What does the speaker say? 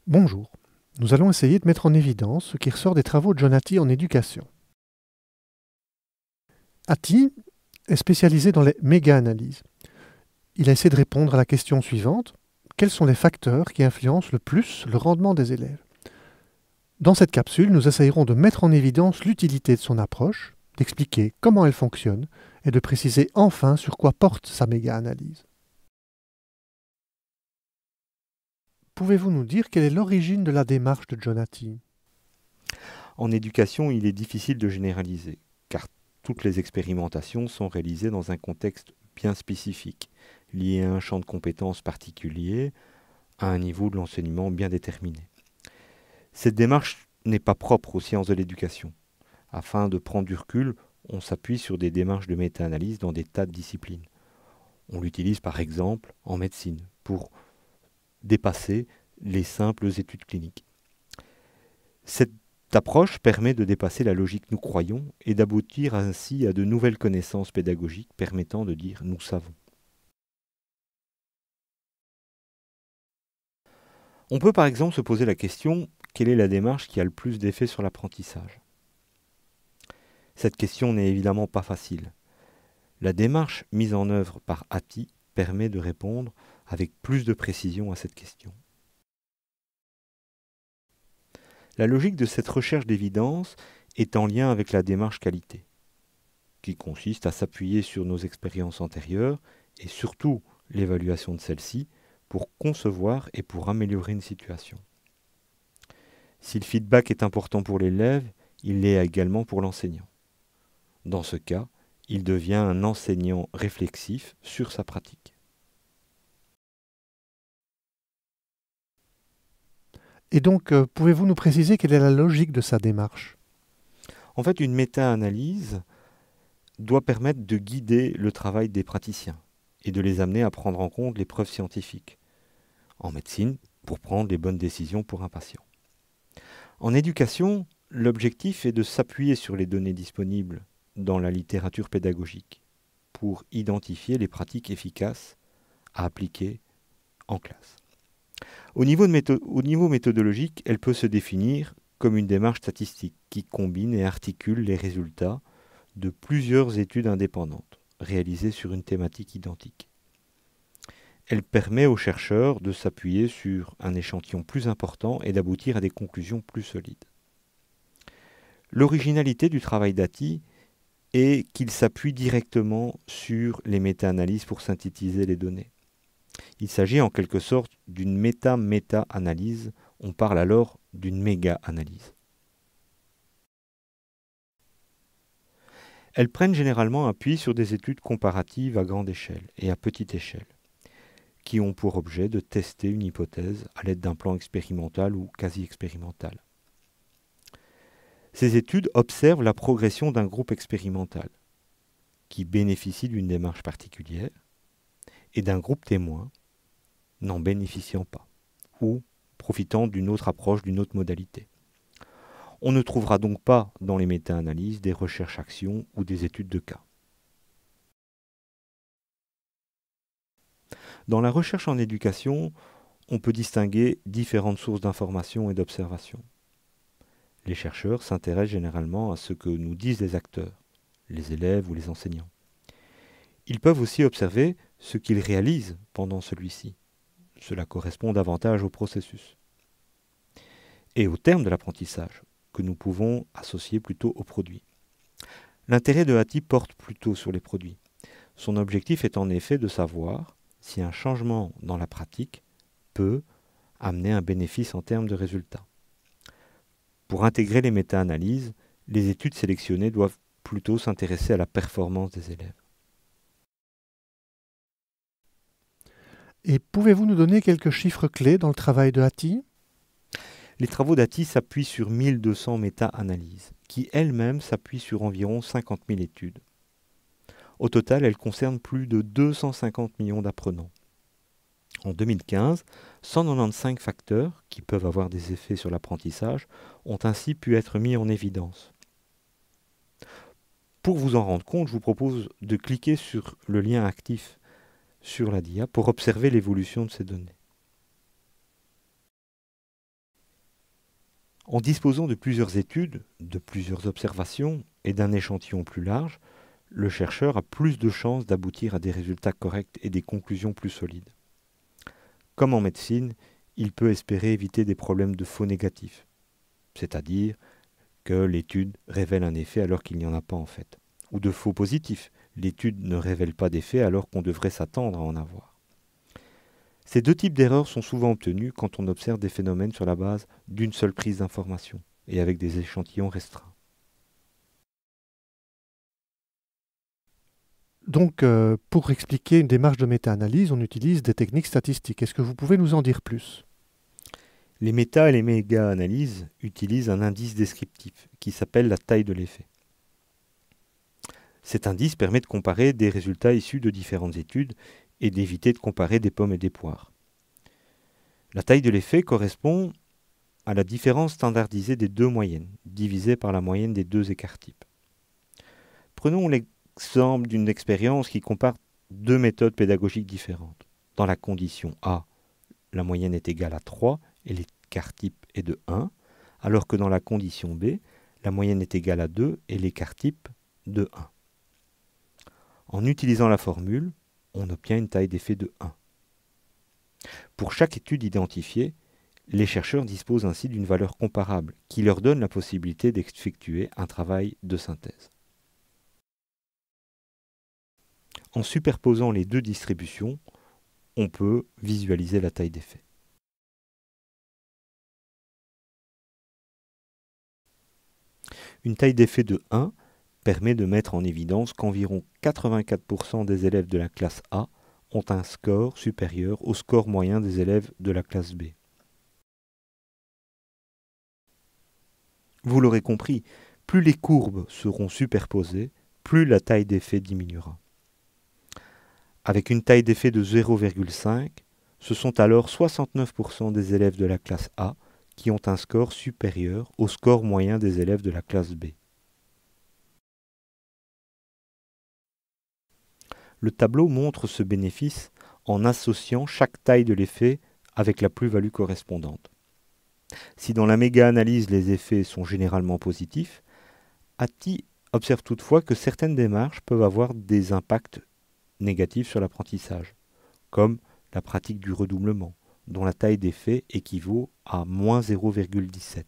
Bonjour. Nous allons essayer de mettre en évidence ce qui ressort des travaux de John Hattie en éducation. Hattie est spécialisé dans les méga-analyses. Il a essayé de répondre à la question suivante: quels sont les facteurs qui influencent le plus le rendement des élèves? Dans cette capsule, nous essayerons de mettre en évidence l'utilité de son approche, d'expliquer comment elle fonctionne et de préciser enfin sur quoi porte sa méga-analyse. Pouvez-vous nous dire quelle est l'origine de la démarche de John Hattie? En éducation, il est difficile de généraliser, car toutes les expérimentations sont réalisées dans un contexte bien spécifique, lié à un champ de compétences particulier, à un niveau de l'enseignement bien déterminé. Cette démarche n'est pas propre aux sciences de l'éducation. Afin de prendre du recul, on s'appuie sur des démarches de méta-analyse dans des tas de disciplines. On l'utilise par exemple en médecine pour dépasser les simples études cliniques. Cette approche permet de dépasser la logique nous croyons et d'aboutir ainsi à de nouvelles connaissances pédagogiques permettant de dire nous savons. On peut par exemple se poser la question: quelle est la démarche qui a le plus d'effet sur l'apprentissage? Cette question n'est évidemment pas facile. La démarche mise en œuvre par Hattie permet de répondre avec plus de précision à cette question. La logique de cette recherche d'évidence est en lien avec la démarche qualité, qui consiste à s'appuyer sur nos expériences antérieures et surtout l'évaluation de celles-ci pour concevoir et pour améliorer une situation. Si le feedback est important pour l'élève, il l'est également pour l'enseignant. Dans ce cas, il devient un enseignant réflexif sur sa pratique. Et donc, pouvez-vous nous préciser quelle est la logique de sa démarche? En fait, une méta-analyse doit permettre de guider le travail des praticiens et de les amener à prendre en compte les preuves scientifiques. En médecine, pour prendre les bonnes décisions pour un patient. En éducation, l'objectif est de s'appuyer sur les données disponibles dans la littérature pédagogique pour identifier les pratiques efficaces à appliquer en classe. Au niveau méthodologique, elle peut se définir comme une démarche statistique qui combine et articule les résultats de plusieurs études indépendantes réalisées sur une thématique identique. Elle permet aux chercheurs de s'appuyer sur un échantillon plus important et d'aboutir à des conclusions plus solides. L'originalité du travail d'Hattie est qu'il s'appuie directement sur les méta-analyses pour synthétiser les données. Il s'agit en quelque sorte d'une méta-méta-analyse, on parle alors d'une méga-analyse. Elles prennent généralement appui sur des études comparatives à grande échelle et à petite échelle, qui ont pour objet de tester une hypothèse à l'aide d'un plan expérimental ou quasi-expérimental. Ces études observent la progression d'un groupe expérimental, qui bénéficie d'une démarche particulière, et d'un groupe témoin, n'en bénéficiant pas, ou profitant d'une autre approche, d'une autre modalité. On ne trouvera donc pas dans les méta-analyses des recherches-actions ou des études de cas. Dans la recherche en éducation, on peut distinguer différentes sources d'information et d'observation. Les chercheurs s'intéressent généralement à ce que nous disent les acteurs, les élèves ou les enseignants. Ils peuvent aussi observer ce qu'ils réalisent pendant celui-ci. Cela correspond davantage au processus. Et au terme de l'apprentissage, que nous pouvons associer plutôt au produit. L'intérêt de Hattie porte plutôt sur les produits. Son objectif est en effet de savoir si un changement dans la pratique peut amener un bénéfice en termes de résultats. Pour intégrer les méta-analyses, les études sélectionnées doivent plutôt s'intéresser à la performance des élèves. Et pouvez-vous nous donner quelques chiffres clés dans le travail de Hattie? Les travaux d'Hattie s'appuient sur 1200 méta-analyses, qui elles-mêmes s'appuient sur environ 50 000 études. Au total, elles concernent plus de 250 millions d'apprenants. En 2015, 195 facteurs, qui peuvent avoir des effets sur l'apprentissage, ont ainsi pu être mis en évidence. Pour vous en rendre compte, je vous propose de cliquer sur le lien actif sur la DIA pour observer l'évolution de ces données. En disposant de plusieurs études, de plusieurs observations et d'un échantillon plus large, le chercheur a plus de chances d'aboutir à des résultats corrects et des conclusions plus solides. Comme en médecine, il peut espérer éviter des problèmes de faux négatifs, c'est-à-dire que l'étude révèle un effet alors qu'il n'y en a pas en fait, ou de faux positifs, l'étude ne révèle pas d'effet alors qu'on devrait s'attendre à en avoir. Ces deux types d'erreurs sont souvent obtenus quand on observe des phénomènes sur la base d'une seule prise d'information et avec des échantillons restreints. Donc, pour expliquer une démarche de méta-analyse, on utilise des techniques statistiques. Est-ce que vous pouvez nous en dire plus? Les méta- et les méga-analyses utilisent un indice descriptif qui s'appelle la taille de l'effet. Cet indice permet de comparer des résultats issus de différentes études et d'éviter de comparer des pommes et des poires. La taille de l'effet correspond à la différence standardisée des deux moyennes, divisée par la moyenne des deux écarts-types. Prenons l'exemple d'une expérience qui compare deux méthodes pédagogiques différentes. Dans la condition A, la moyenne est égale à 3 et l'écart-type est de 1, alors que dans la condition B, la moyenne est égale à 2 et l'écart-type de 1. En utilisant la formule, on obtient une taille d'effet de 1. Pour chaque étude identifiée, les chercheurs disposent ainsi d'une valeur comparable qui leur donne la possibilité d'effectuer un travail de synthèse. En superposant les deux distributions, on peut visualiser la taille d'effet. Une taille d'effet de 1 permet de mettre en évidence qu'environ 84% des élèves de la classe A ont un score supérieur au score moyen des élèves de la classe B. Vous l'aurez compris, plus les courbes seront superposées, plus la taille d'effet diminuera. Avec une taille d'effet de 0,5, ce sont alors 69% des élèves de la classe A qui ont un score supérieur au score moyen des élèves de la classe B. Le tableau montre ce bénéfice en associant chaque taille de l'effet avec la plus-value correspondante. Si dans la méga-analyse les effets sont généralement positifs, Hattie observe toutefois que certaines démarches peuvent avoir des impacts négatifs sur l'apprentissage, comme la pratique du redoublement, dont la taille d'effet équivaut à moins 0,17.